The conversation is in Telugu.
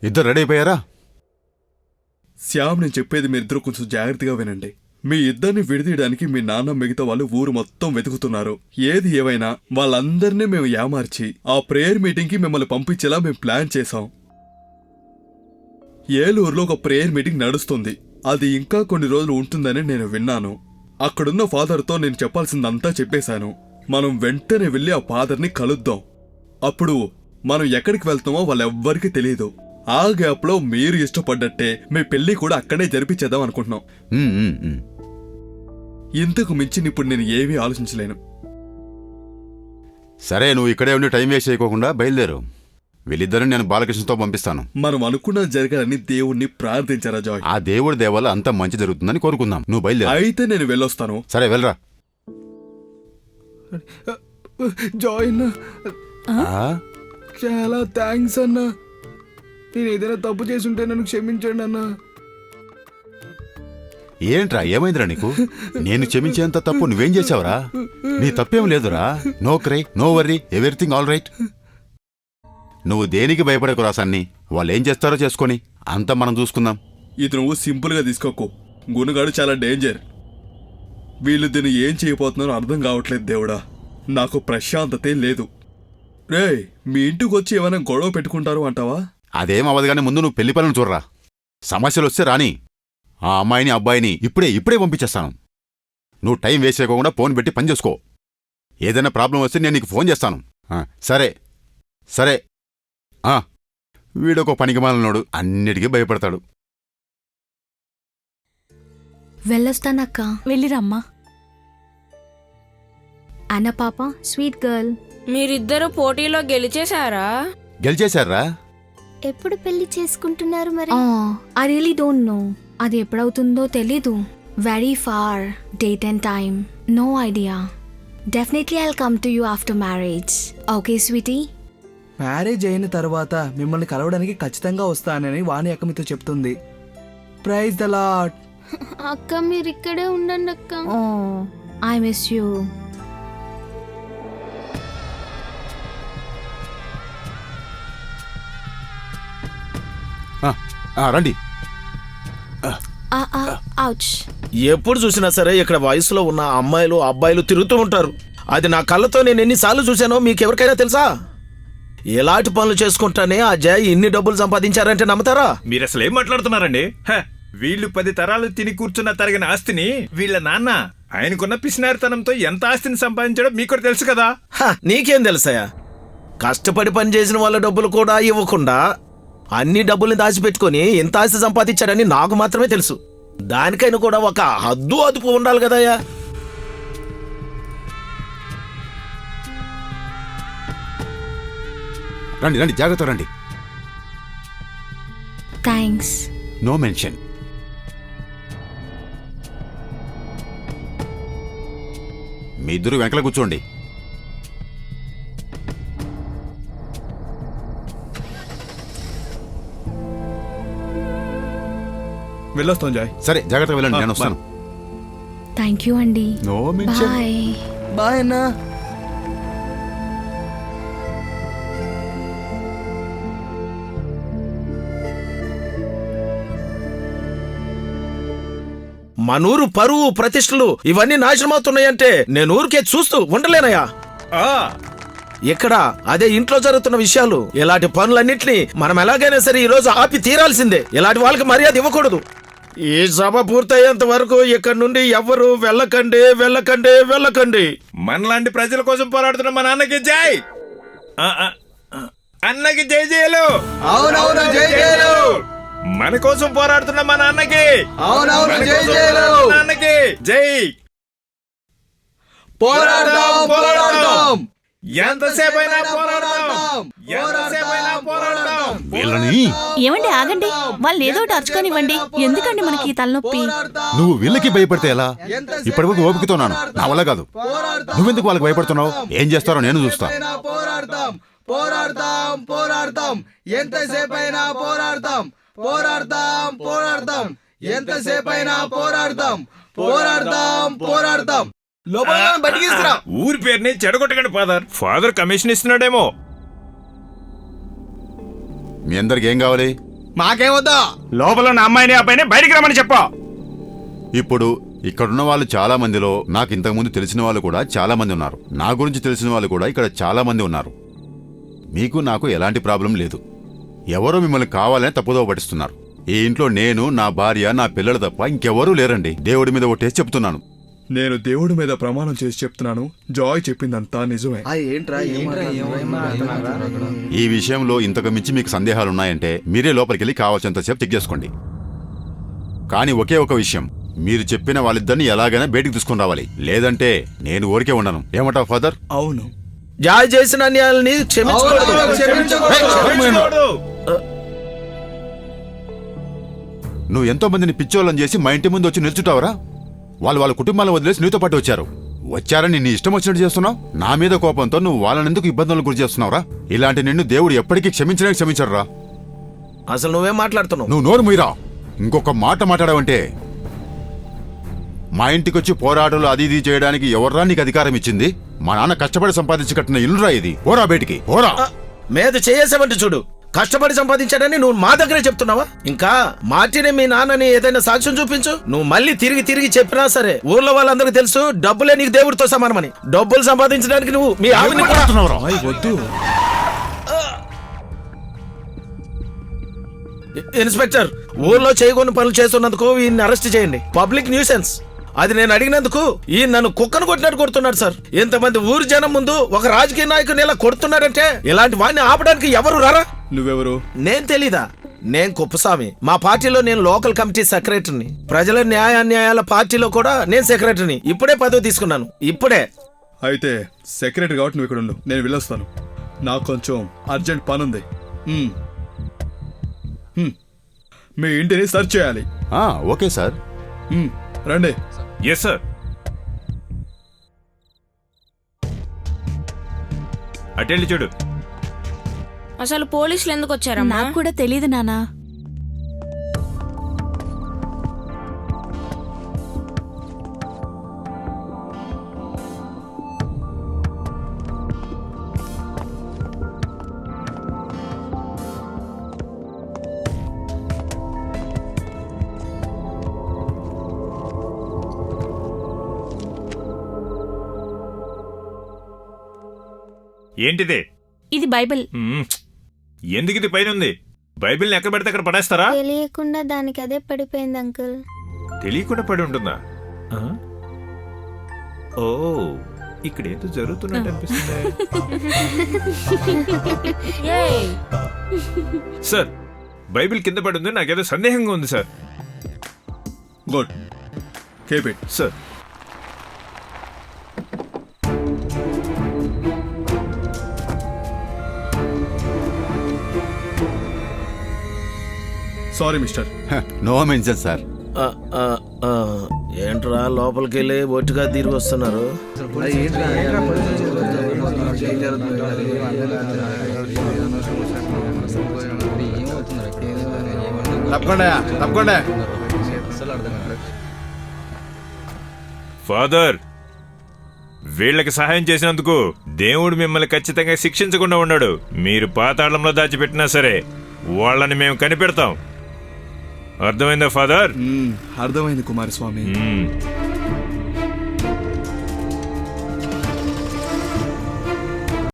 ఇద్దరు రెడీ అయిపోయారా? శ్యామ్, నేను చెప్పేది మీరిద్దరూ కొంచెం జాగ్రత్తగా వినండి. మీ ఇద్దరిని విడదీయడానికి మీ నాన్న మిగతా వాళ్ళు ఊరు మొత్తం వెతుకుతున్నారు. ఏది ఏవైనా వాళ్ళందరినీ మేము ఏమార్చి ఆ ప్రేయర్ మీటింగ్కి మిమ్మల్ని పంపించేలా మేము ప్లాన్ చేశాం. ఏలూరులో ఒక ప్రేయర్ మీటింగ్ నడుస్తుంది. అది ఇంకా కొన్ని రోజులు ఉంటుందని నేను విన్నాను. అక్కడున్న ఫాదర్తో నేను చెప్పాల్సిందంతా చెప్పేశాను. మనం వెంటనే వెళ్ళి ఆ ఫాదర్ని కలుద్దాం. అప్పుడు మనం ఎక్కడికి వెళ్తామో వాళ్ళెవ్వరికీ తెలియదు. ఆ గ్యాప్లో మీరు ఇష్టపడ్డట్టే మీ పెళ్లి కూడా అక్కడే జరిపించేద్దాం అనుకుంటున్నాం. ఇంతకు మించి ఇప్పుడు నేను ఏమీ ఆలోచించలేను. సరే, నువ్వు ఇక్కడే ఉండి టైం వేస్ట్ చేయకోకుండా బయలుదేరు. వీళ్ళిద్దరిని నేను బాలకృష్ణతో పంపిస్తాను. మనం అనుకున్నది జరగాలని దేవుణ్ణి ప్రార్థించారా జాయ్? ఆ దేవుడి దేవాల అంతా మంచి జరుగుతుందని కోరుకుందాం. నువ్వు బయలుదేరు. అయితే నేను వెళ్ళొస్తాను. సరే, వెళ్ళరా. జాయ్ అన్న, చాలా థ్యాంక్స్ అన్నా. నేను ఏదైనా తప్పు చేసి ఉంటే నన్ను క్షమించండి అన్నా. ఏంట్రా, ఏమైందిరా నీకు? నేను క్షమించేంత తప్పు నువ్వేం చేసావురా? నీ తప్పేం లేదురా. No cry, no worry, everything all right. నువ్వు దేనికి భయపడకురా సన్ని. వాళ్ళు ఏం చేస్తారో చేసుకొని అంతా మనం చూసుకుందాం. ఇది నువ్వు సింపుల్ గా తీసుకోకు. గుణగాడు చాలా డేంజర్. వీళ్ళు దీన్ని ఏం చేయబోతున్నారో అర్థం కావట్లేదు దేవుడా. నాకు ప్రశాంతతే లేదు. రే, మీ ఇంటికి వచ్చి ఏమైనా గొడవ పెట్టుకుంటారు అంటావా? అదేం అవ్వదు కానీ ముందు నువ్వు పెళ్లి పనులు చూడరా. సమస్యలు వస్తే రాని. ఆ అమ్మాయిని అబ్బాయిని ఇప్పుడే పంపించేస్తాను. నువ్వు టైం వేస్ట్ చేయకుండా ఫోన్ పెట్టి పని చేసుకో. ఏదైనా ప్రాబ్లం వస్తే నేను నీకు ఫోన్ చేస్తాను. సరే సరే. వీడొక పనికిమాలినోడు, అన్నిటికీ భయపడతాడు. వెళ్ళొస్తానక్క. వెళ్ళిరమ్మా. అన్న పాప, స్వీట్ గర్ల్. మీరిద్దరూ పోటీలో గెలిచేశారా? ఎప్పుడు పెళ్లి చేసుకుంటున్నారు మరి? I really don't know. అది ఎప్పుడవుతుందో తెలీదు. Very far date and time, no idea. Definitely I'll come to you after marriage. Okay sweetie? Marriage అయిన తర్వాత మిమ్మల్ని కలవడానికి ఖచ్చితంగా వస్తానని వాణి అక్క మీతో చెప్తుంది. Praise the Lord. అక్క మీరు ఇక్కడే ఉండండి అక్క. I miss you. రండి. ఎప్పుడు చూసినా సరే ఇక్కడ వయసులో ఉన్న అమ్మాయిలు అబ్బాయిలు తిరుగుతూ ఉంటారు. అది నా కళ్ళతో నేను ఎన్నిసార్లు చూశానో మీకెవరికైనా తెలుసా? ఎలాంటి పనులు చేసుకుంటానే ఆ జయ్ ఇన్ని డబ్బులు సంపాదించారంటే నమ్ముతారా? మీరు అసలు ఏం మాట్లాడుతున్నారండి? వీళ్ళు 10 తరాలు తిని కూర్చున్న తరగిన ఆస్తిని వీళ్ళ నాన్న ఆయనకున్న పిసినారితనంతో ఎంత ఆస్తిని సంపాదించాడో మీకు కూడా తెలుసు కదా. నీకేం తెలుసాయా? కష్టపడి పని చేసిన వాళ్ళ డబ్బులు కూడా ఇవ్వకుండా అన్ని డబ్బుల్ని దాచిపెట్టుకుని ఎంత ఆస్తి సంపాదించాడని నాకు మాత్రమే తెలుసు. దానికైనా కూడా ఒక హద్దు అదుపు ఉండాలి కదయ్యా. రండి రండి, జాగ్రత్త రండి. థ్యాంక్స్. No mention. మీ ఇద్దరు వెనకల కూర్చోండి. వెళ్ళొస్తాం జాయ్. సరే, జాగ్రత్తగా వెళ్ళండి, నేను వస్తాను. థ్యాంక్ యూ అండి. No mention. బాయ్. బాయ్ అన్నా. మనూరు పరువు ప్రతిష్టలు ఇవన్నీ నాశనమవుతున్నాయంటే నేను ఊరికే చూస్తూ ఉండలేనయ్యా. ఇక్కడ అదే ఇంట్లో జరుగుతున్న విషయాలు, ఇలాంటి పనులన్నింటినీ మనం ఎలాగైనా సరే ఈ రోజు ఆపి తీరాల్సిందే. ఇలాంటి వాళ్ళకి మర్యాద ఇవ్వకూడదు. ఈ సభ పూర్తయ్యేంత వరకు ఇక్కడ నుండి ఎవ్వరూ వెళ్ళకండి, వెళ్ళకండి, వెళ్ళకండి. మనలాంటి ప్రజల కోసం పోరాడుతున్న మా నాన్నకి జై. అన్నకి జై జయలు. అవునవును, జై జయలు. మన కోసం పోరాడుతున్న మా నాన్నకి. అవునవును, జై జయలు. నాన్నకి జై. పోరాడదాం, పోరాడదాం. ఎంతసేపైనా పోరాడదాం, ఎంతసేపైనా పోరాడదాం. వీళ్ళని ఏమండి, ఆగండి. వాళ్ళు ఏదో ఒకటి అర్చుకొనివ్వండి. ఎందుకండి మనకి తలనొప్పి? నువ్వు వీళ్ళకి భయపడితే ఎలా? ఇప్పటివరకు ఓపికతోన్నాను, నా వల్ల కాదు. నువ్వెందుకు వాళ్ళకి భయపడుతున్నావు? ఏం చేస్తారో నేను చూస్తా. పోరాడదాం, పోరాడదాం, పోరాడదాం. ఎంతసేపైనా పోరాడదాం, పోరాడదాం, పోరాడదాం. ఎంతసేపైనా పోరాడదాం, పోరాడదాం, పోరాడదాం. ఊరి పేరుని చెడగొట్టకండి ఫాదర్. ఫాదర్ కమిషన్ ఇస్తున్నాడేమో. మీ అందరికి ఏం కావాలి? మాకేమొద్దా. లోపల ఉన్న అమ్మాయిని అబ్బాయిని బయటికి రమ్మని చెప్పు. ఇప్పుడు ఇక్కడున్న వాళ్ళు చాలా మందిలో నాకు ఇంతకుముందు తెలిసిన వాళ్ళు కూడా చాలా మంది ఉన్నారు. నా గురించి తెలిసిన వాళ్ళు కూడా ఇక్కడ చాలా మంది ఉన్నారు. మీకు నాకు ఎలాంటి ప్రాబ్లం లేదు. ఎవరో మిమ్మల్ని కావాలని తప్పుదోవ పట్టిస్తున్నారు. ఈ ఇంట్లో నేను, నా భార్య, నా పిల్లలు తప్ప ఇంకెవరూ లేరండి. దేవుడి మీద ఒట్టేసి చెప్తున్నాను. నేను దేవుడి మీద ప్రమాణం చేసి చెప్తున్నాను, జాయ్ చెప్పిందంతా నిజమే. ఈ విషయంలో ఇంతకు మించి మీకు సందేహాలున్నాయంటే మీరే లోపలికెళ్ళి కావాల్సినంతసేపు చెక్ చేసుకోండి. కానీ ఒకే ఒక విషయం, మీరు చెప్పిన వాళ్ళిద్దరిని ఎలాగైనా బయటికి తీసుకుని రావాలి. లేదంటే నేను ఊరికే ఉండను. ఏమంటావు ఫాదర్? అవును. జాయ్ చేసిన అన్యాయాలని క్షమించకూడదు. నువ్వు ఎంతో మందిని పిచ్చోళ్ళని చేసి మా ఇంటి ముందు వచ్చి నిల్చుంటావరా? వాళ్ళ కుటుంబాలను వదిలేసి నీతో పాటు వచ్చారని నీ ఇష్టం వచ్చినట్టు చేస్తున్నావు. నా మీద కోపంతో నువ్వు వాళ్ళనెందుకు ఇబ్బందులకు గురి చేస్తున్నావురా? ఇలాంటి నిన్ను దేవుడు ఎప్పటికీ క్షమించరురా. అసలు నువ్వేం మాట్లాడుతున్నావు? నువ్వు నోరు మీరా. ఇంకొక మాట మాట్లాడావంటే మా ఇంటికొచ్చి పోరాటాలు అది ఇది చేయడానికి ఎవర్రా నీకు అధికారం ఇచ్చింది? మా నాన్న కష్టపడి సంపాదించి కట్టిన ఇల్లురా ఇది. పోరా బయటికి పోరా. మీద చేసేవంటి చూడు. కష్టపడి సంపాదించాడని నువ్వు మా దగ్గరే చెప్తున్నావా? ఇంకా మార్టినే మీ నాన్నని ఏదైనా సాక్ష్యం చూపించు. నువ్వు మళ్ళీ తిరిగి చెప్పినా సరే ఊర్లో వాళ్ళందరికీ తెలుసు డబ్బులే నీకు దేవుడితో సమానమని. డబ్బులు సంపాదించడానికి నువ్వు మీ ఆవిని వద్దు. ఇన్స్పెక్టర్, ఊర్లో చేయకూడని పనులు చేస్తున్నందుకు ఈయన్ని అరెస్ట్ చేయండి. Public nuisance. అది నేను అడిగినందుకు ఈ నన్ను కుక్కను కొట్టినట్టు కొడుతున్నాడు సార్. ఇంతమంది ఊరు జనం ముందు ఒక రాజకీయ నాయకుని ఇలా కొడుతున్నాడంటే ఇలాంటి వాడిని ఆపడానికి ఎవరు రారా? నువ్వెవరు? నేను తెలీదా? నేను కుప్పస్వామి. మా పార్టీలో నేను లోకల్ కమిటీ సెక్రటరీని. ప్రజల న్యాయ అన్యాయాల పార్టీలో కూడా నేను సెక్రటరీని. ఇప్పుడే పదవి తీసుకున్నాను. ఇప్పుడే. అయితే సెక్రటరీ కాబట్టి నువ్వు ఇక్కడ ఉండు, నేను వెళ్ళొస్తాను. నాకు కొంచెం అర్జెంట్ పనుంది. మీ ఇంటిని సర్చ్ చేయాలి. Okay sir. రండి. Yes sir. అటెండ్ చూడు. అసలు పోలీసులు ఎందుకు వచ్చారమ్మా? నాకు కూడా తెలియదు నానా. ఏంటిది? ఇది బైబిల్. ఎందుకు ఇది పైన ఉంది? బైబిల్ని ఎక్కడ పెడితే అక్కడ పడేస్తారా? తెలియకుండా దానికి అదే పడిపోయింది అంకుల్. తెలియకుండా పడి ఉంటుందా? ఓ, ఇక్కడ ఏదో జరుగుతున్నట్టు అనిపిస్తుంది. సార్, బైబిల్ కింద పడి ఉంది. నాకేదో సందేహంగా ఉంది సార్. Good, keep it. Sir, sorry mister. No mention sir. ఏంట్రా లోపలికి వెళ్ళి ఒట్టుగా తిరిగి వస్తున్నారు? తప్పకుండా. ఫాదర్, వీళ్ళకి సహాయం చేసినందుకు దేవుడు మిమ్మల్ని ఖచ్చితంగా శిక్షించకుండా ఉన్నాడు. మీరు పాతాళంలో దాచిపెట్టినా సరే వాళ్ళని మేము కనిపెడతాం. అర్థమైందా ఫాదర్? అర్థమైంది కుమారస్వామి.